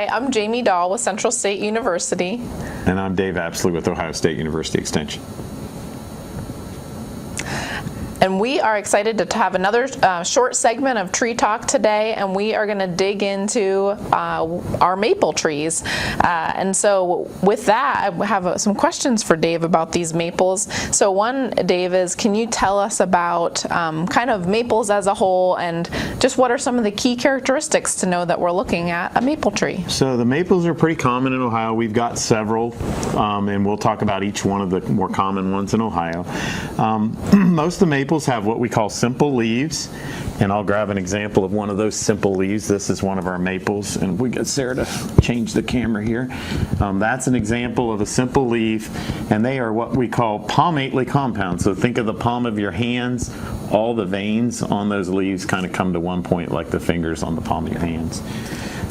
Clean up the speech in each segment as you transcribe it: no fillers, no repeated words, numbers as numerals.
Hi, I'm Jamie Dahl with Central State University. And I'm Dave Apsley with Ohio State University Extension. And we are excited to have another short segment of Tree Talk today, and we are going to dig into our maple trees. And so with that, I have some questions for Dave about these maples. So one, Dave, is can you tell us about kind of maples as a whole, and just what are some of the key characteristics to know that we're looking at a maple tree? So the maples are pretty common in Ohio. We've got several, and we'll talk about each one of the more common ones in Ohio. Most of the maples have what we call simple leaves, and I'll grab an example of one of those simple leaves. This is one of our maples, and we get Sarah to change the camera here. That's an example of a simple leaf, and they are what we call palmately compound. So think of the palm of your hands. All the veins on those leaves kind of come to one point like the fingers on the palm of your hands.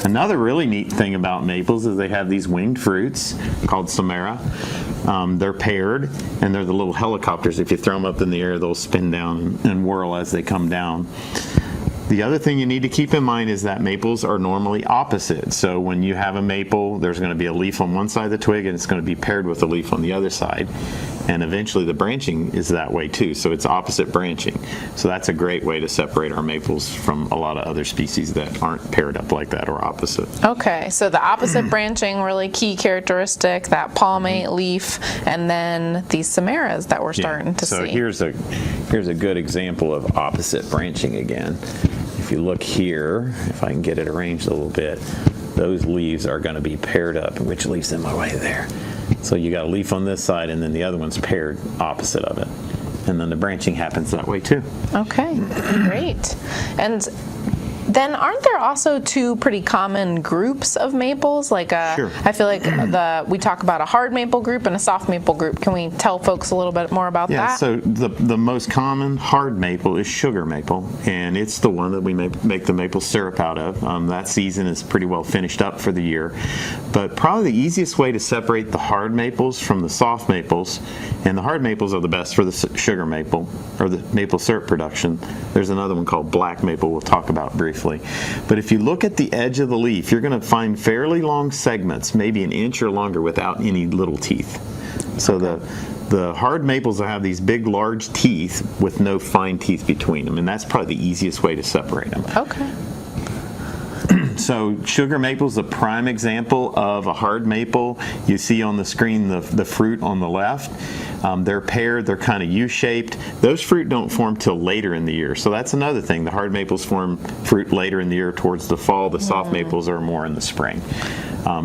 Another really neat thing about maples is they have these winged fruits called samara. They're paired, and they're the little helicopters. If you throw them up in the air, they'll spin down and whirl as they come down. The other thing you need to keep in mind is that maples are normally opposite. So when you have a maple, there's going to be a leaf on one side of the twig, and it's going to be paired with a leaf on the other side. And eventually the branching is that way too. So it's opposite branching. So that's a great way to separate our maples from a lot of other species that aren't paired up like that or opposite. Okay, so the opposite branching, really key characteristic, that palmate leaf, and then these samaras that we're starting to see. So here's a good example of opposite branching again. If you look here, if I can get it arranged a little bit, those leaves are going to be paired up. Which leaf's in my way there? So you got a leaf on this side, and then the other one's paired opposite of it. And then the branching happens that way too. Okay, great. And then aren't there also two pretty common groups of maples? Like Sure. I feel like we talk about a hard maple group and a soft maple group. Can we tell folks a little bit more about that? Yeah, so the most common hard maple is sugar maple, and it's the one that we make the maple syrup out of. That season is pretty well finished up for the year. But probably the easiest way to separate the hard maples from the soft maples, and the hard maples are the best for the sugar maple, or the maple syrup production. There's another one called black maple we'll talk about briefly. But if you look at the edge of the leaf, you're going to find fairly long segments, maybe an inch or longer, without any little teeth. So the hard maples will have these big, large teeth with no fine teeth between them, and that's probably the easiest way to separate them. Okay. So sugar maple is a prime example of a hard maple. You see on the screen the fruit on the left. They're paired, they're kind of U-shaped. Those fruit don't form till later in the year. So that's another thing. The hard maples form fruit later in the year towards the fall. The soft maples are more in the spring.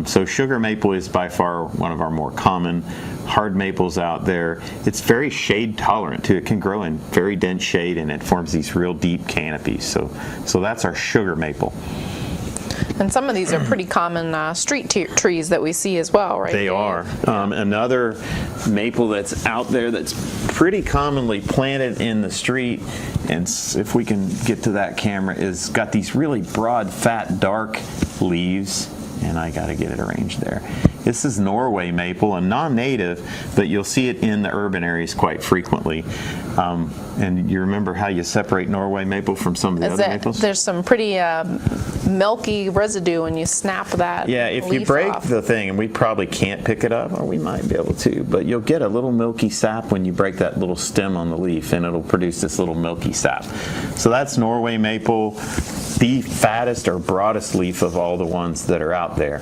So sugar maple is by far one of our more common hard maples out there. It's very shade tolerant too. It can grow in very dense shade, and it forms these real deep canopies. So that's our sugar maple. And some of these are pretty common street trees that we see as well, right? They are. Another maple that's out there that's pretty commonly planted in the street, and if we can get to that camera, is got these really broad, fat, dark leaves, and I got to get it arranged there. This is Norway maple, a non-native, but you'll see it in the urban areas quite frequently. And you remember how you separate Norway maple from some of the other maples? There's some pretty milky residue when you snap that. Yeah, if you break the thing, and we probably can't pick it up, or we might be able to, but you'll get a little milky sap when you break that little stem on the leaf, and it'll produce this little milky sap. So that's Norway maple, the fattest or broadest leaf of all the ones that are out there.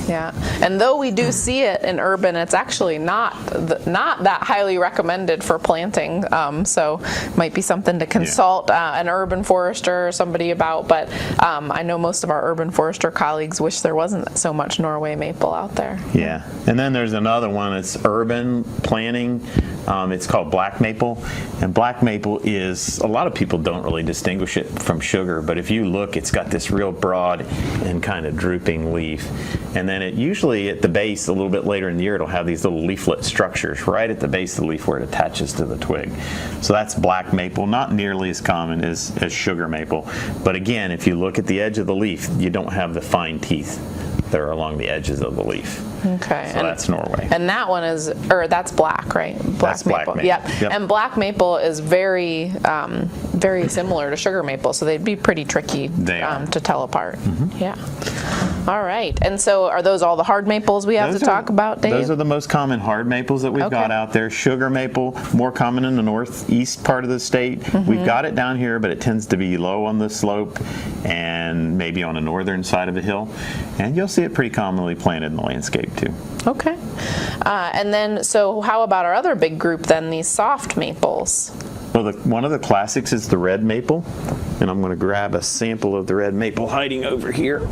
Yeah, and though we do see it in urban, it's actually not that highly recommended for planting. So might be something to consult an urban forester or somebody about. But I know most of our urban forester colleagues wish there wasn't so much Norway maple out there. Yeah, and then there's another one. It's urban planting. It's called black maple, and black maple is, a lot of people don't really distinguish it from sugar, but if you look, it's got this real broad and kind of drooping leaf. And then it usually at the base, a little bit later in the year, it'll have these little leaflet structures right at the base of the leaf where it attaches to the twig. So that's black maple, not nearly as common as sugar maple. But again, if you look at the edge of the leaf, you don't have the fine teeth that are along the edges of the leaf. Okay. So that's Norway. And that one is, or that's black, right? That's black maple. Yep. Yep. And black maple is very, very similar to sugar maple, so they'd be pretty tricky to tell apart. Mm-hmm. Yeah. All right. And so are those all the hard maples we have to talk about, Dave? Those are the most common hard maples that we've got out there. Sugar maple, more common in the northeast part of the state. We've got it down here, but it tends to be low on the slope and maybe on the northern side of the hill. And you'll see it pretty commonly planted in the landscape too. Okay. And then, so how about our other big group then, these soft maples? Well, one of the classics is the red maple. And I'm going to grab a sample of the red maple hiding over here.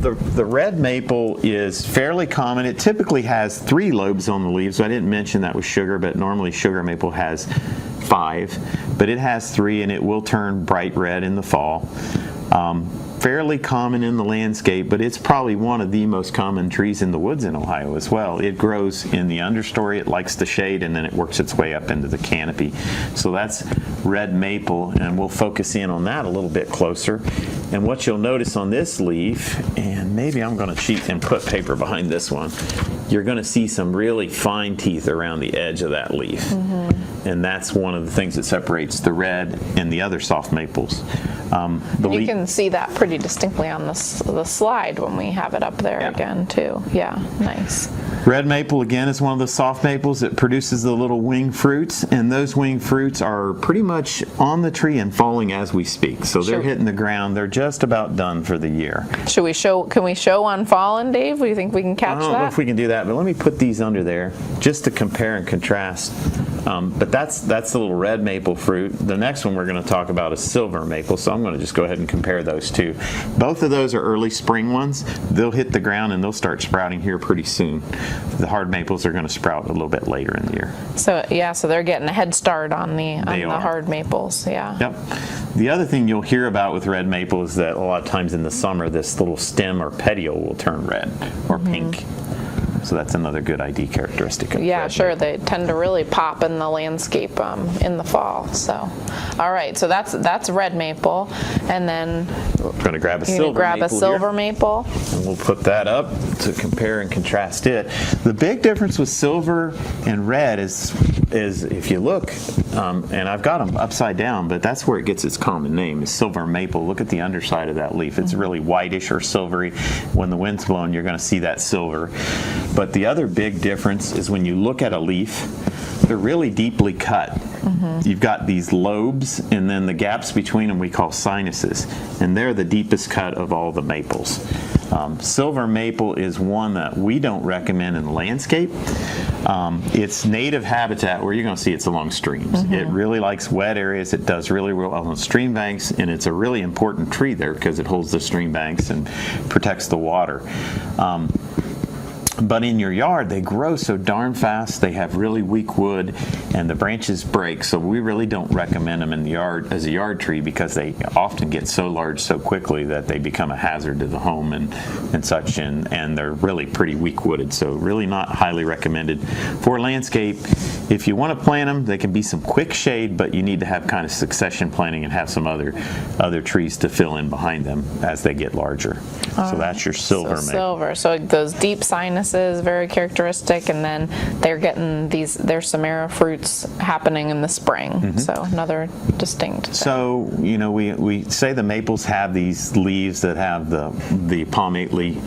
The red maple is fairly common. It typically has 3 lobes on the leaves. So I didn't mention that was sugar, but normally sugar maple has 5. But it has 3, and it will turn bright red in the fall. Fairly common in the landscape, but it's probably one of the most common trees in the woods in Ohio as well. It grows in the understory, it likes the shade, and then it works its way up into the canopy. So that's red maple, and we'll focus in on that a little bit closer. And what you'll notice on this leaf, and maybe I'm going to cheat and put paper behind this one, you're going to see some really fine teeth around the edge of that leaf. And that's one of the things that separates the red and the other soft maples. You can see that pretty distinctly on the slide when we have it up there again too. Yeah, nice. Red maple, again, is one of the soft maples. It produces the little wing fruits, and those wing fruits are pretty much on the tree and falling as we speak. So they're hitting the ground. They're just about done for the year. Should we show? Can we show on fallen, Dave? Do you think we can catch that? I don't know if we can do that, but let me put these under there just to compare and contrast. But that's the little red maple fruit. The next one we're going to talk about is silver maple, so I'm going to just go ahead and compare those two. Both of those are early spring ones. They'll hit the ground and they'll start sprouting here pretty soon. The hard maples are going to sprout a little bit later in the year. So so they're getting a head start on the hard maples. Yeah. Yep. The other thing you'll hear about with red maple is that a lot of times in the summer this little stem or petiole will turn red or pink. So that's another good ID characteristic. Yeah, sure. They tend to really pop in the landscape in the fall. So, all right. So that's red maple, and then we're going to grab a silver maple. And we'll put that up to compare and contrast it. The big difference with silver and red is if you look, and I've got them upside down, but that's where it gets its common name, is silver maple. Look at the underside of that leaf. It's really whitish or silvery. When the wind's blowing, you're going to see that silver. But the other big difference is when you look at a leaf, they're really deeply cut. You've got these lobes, and then the gaps between them we call sinuses, and they're the deepest cut of all the maples. Silver maple is one that we don't recommend in the landscape. Its native habitat, where you're going to see it's along streams. It really likes wet areas. It does really well on stream banks, and it's a really important tree there because it holds the stream banks and protects the water. But in your yard, they grow so darn fast, they have really weak wood, and the branches break, so we really don't recommend them in the yard as a yard tree because they often get so large so quickly that they become a hazard to the home and such, and they're really pretty weak wooded, so really not highly recommended. For landscape, if you want to plant them, they can be some quick shade, but you need to have kind of succession planting and have some other trees to fill in behind them as they get larger. So that's your silver maple. So those deep sinuses, very characteristic, and then they're getting there's Samara fruits happening in the spring. So another distinct thing. So we say the maples have these leaves that have the palmate leaf.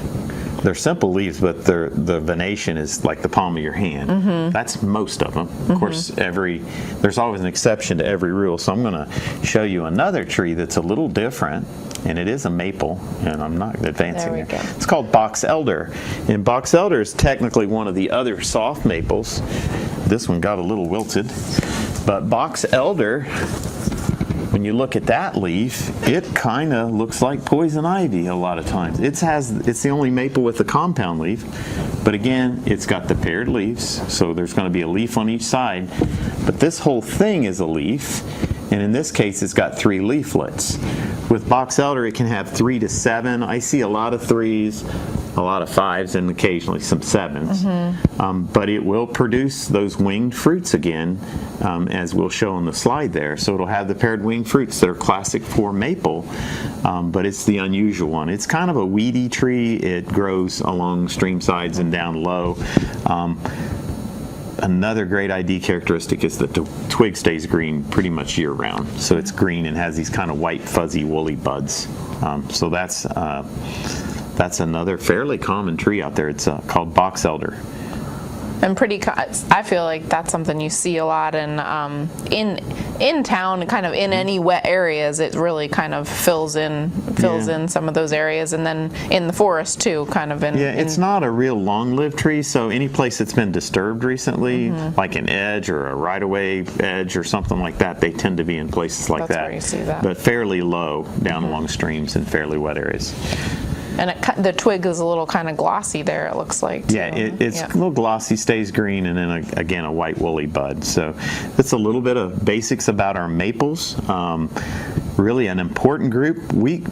They're simple leaves, but the venation is like the palm of your hand. That's most of them. Of course, there's always an exception to every rule. So I'm going to show you another tree that's a little different, and it is a maple, and I'm not advancing here. It's called box elder, and box elder is technically one of the other soft maples. This one got a little wilted, but box elder, when you look at that leaf, it kind of looks like poison ivy a lot of times. It's the only maple with a compound leaf, but again, it's got the paired leaves, so there's going to be a leaf on each side. But this whole thing is a leaf, and in this case, it's got 3 leaflets. With box elder, it can have 3 to 7. I see a lot of 3s, a lot of 5s, and occasionally some 7s. But it will produce those winged fruits again, as we'll show on the slide there. So it'll have the paired winged fruits that are classic for maple, but it's the unusual one. It's kind of a weedy tree. It grows along stream sides and down low. another great ID characteristic is that the twig stays green pretty much year round. So it's green and has these kind of white, fuzzy, woolly buds. So that's another fairly common tree out there. It's called box elder. And I feel like that's something you see a lot in town, kind of in any wet areas. It really kind of fills in some of those areas, and then in the forest too, kind of in. Yeah, it's not a real long-lived tree, so any place that's been disturbed recently, like an edge or a right-of-way edge or something like that, they tend to be in places like That's where you see that. But fairly low down along streams and fairly wet areas. And the twig is a little kind of glossy there, it looks like. Yeah, it's a little glossy, stays green, and then again a white woolly bud. So that's a little bit of basics about our maples. Really an important group. We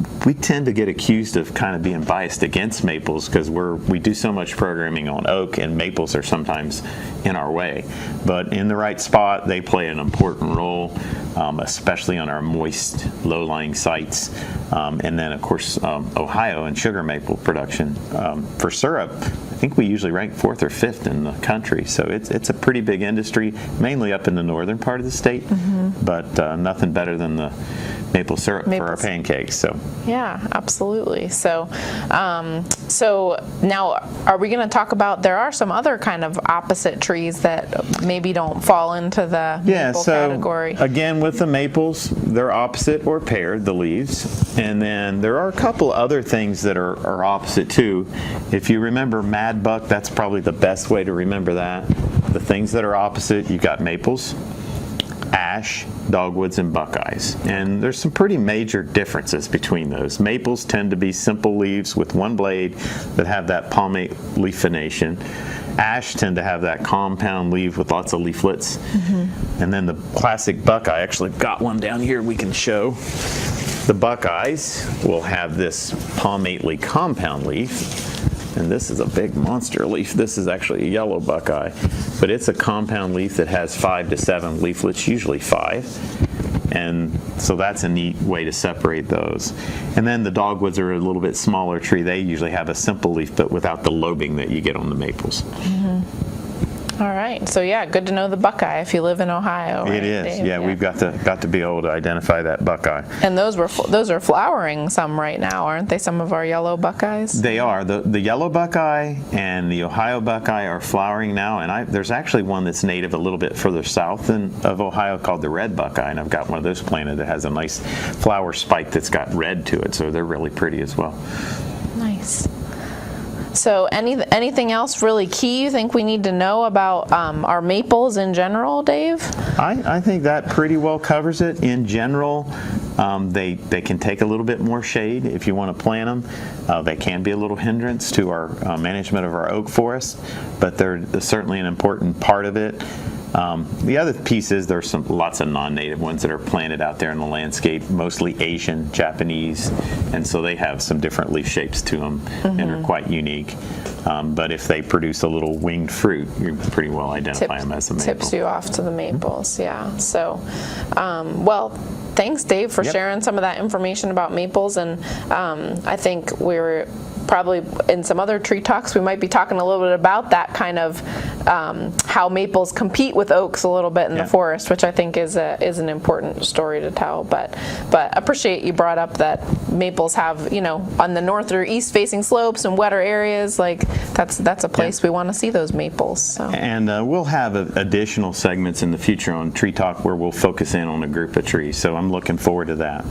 tend to get accused of kind of being biased against maples because we do so much programming on oak, and maples are sometimes in our way. But in the right spot, they play an important role, especially on our moist, low-lying sites. And then, of course, Ohio and sugar maple production. For syrup, I think we usually rank 4th or 5th in the country. So it's a pretty big industry, mainly up in the northern part of the state. But nothing better than the maple syrup for our pancakes. So yeah, absolutely. So now are we going to talk about, there are some other kind of opposite trees that maybe don't fall into the maple category. Again, with the maples, they're opposite or paired, the leaves. And then there are a couple other things that are opposite too. If you remember Mad Buck, that's probably the best way to remember that. The things that are opposite, you've got maples, ash, dogwoods, and buckeyes. And there's some pretty major differences between those. Maples tend to be simple leaves with one blade that have that palmate leafination. Ash tend to have that compound leaf with lots of leaflets. And then the classic buckeye, actually got one down here we can show. The buckeyes will have this palmately compound leaf. And this is a big monster leaf. This is actually a yellow buckeye, but it's a compound leaf that has 5 to 7 leaflets, usually 5. And so that's a neat way to separate those. And then the dogwoods are a little bit smaller tree. They usually have a simple leaf, but without the lobing that you get on the maples. All right. So yeah, good to know the buckeye if you live in Ohio. Right, it is. Dave? Yeah, we've got to be able to identify that buckeye. And those are flowering some right now, aren't they? Some of our yellow buckeyes. They are. The yellow buckeye and the Ohio buckeye are flowering now. And there's actually one that's native a little bit further south of Ohio called the red buckeye, and I've got one of those planted that has a nice flower spike that's got red to it. So they're really pretty as well. Nice. So anything else really key you think we need to know about our maples in general, Dave? I think that pretty well covers it. In general, they can take a little bit more shade if you want to plant them. They can be a little hindrance to our management of our oak forest, but they're certainly an important part of it. The other piece is there's lots of non-native ones that are planted out there in the landscape, mostly Asian, Japanese, and so they have some different leaf shapes to them and are quite unique. But if they produce a little winged fruit, you pretty well identify them as a maple. Tips you off to the maples, yeah. So, well, thanks, Dave, for sharing some of that information about maples, and I think we're probably in some other tree talks we might be talking a little bit about that kind of how maples compete with oaks a little bit in the forest, which I think is an important story to tell. But appreciate you brought up that maples have, on the north or east facing slopes and wetter areas, like that's a place we want to see those maples. So. And we'll have additional segments in the future on Tree Talk where we'll focus in on a group of trees. So I'm looking forward to that.